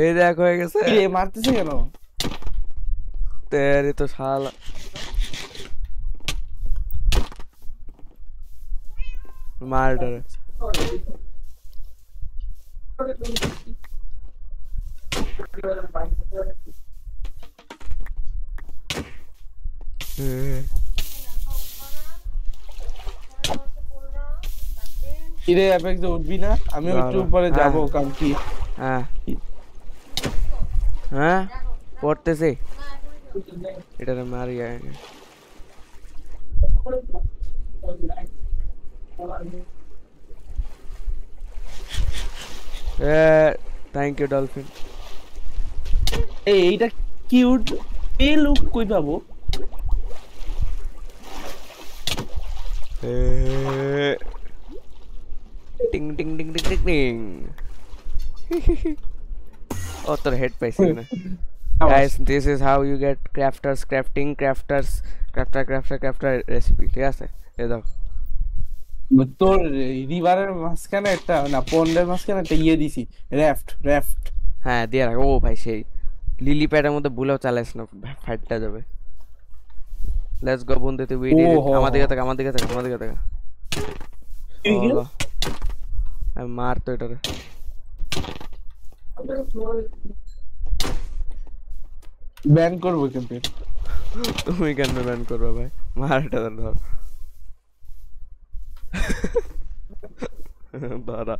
এই দেখ হয়ে গেছে। এ মারতেছে কেন? তেরি তো শালা মার্ডার। কিরে অ্যাপেক্সে উঠবি না? আমিও একটু দাঁড়া উপরে হ্যাঁ যাবো কারণ কি হ্যাঁ হ্যাঁ পড়তেছি এটারে মারি আগে। Thank you Dolphin. এইটা কিউট এ লুক কই পাবো? টিং টিং টিং টিং টিং টিং। ও তোর হেড পাইছি না। Guys, this is how you get crafters crafting crafters crafter recipe ঠিক আছে এই দাও। তোর রিভারের মাঝখানে একটা না পন্ডের মাঝখানে একটা ইয়ে দিছি, র্যাফট। হ্যাঁ দিয়ে রাখ। ও ভাই সেই লিলি প্যাডের মধ্যে ভুলেও চালাইস না, ফাইটটা যাবে। লেটস গো বন্ধু, তুই ও ভিডিও হ আমার হ দিকে তাকা, আমার দিকে তাকা, আমার দিকে তাকা। ঠিক হলো আমি মার তো এটারে। ব্যান করবো কিন্তু তুমি কেন ব্যান করবে ভাই? মার এটা ধর। দাঁড়া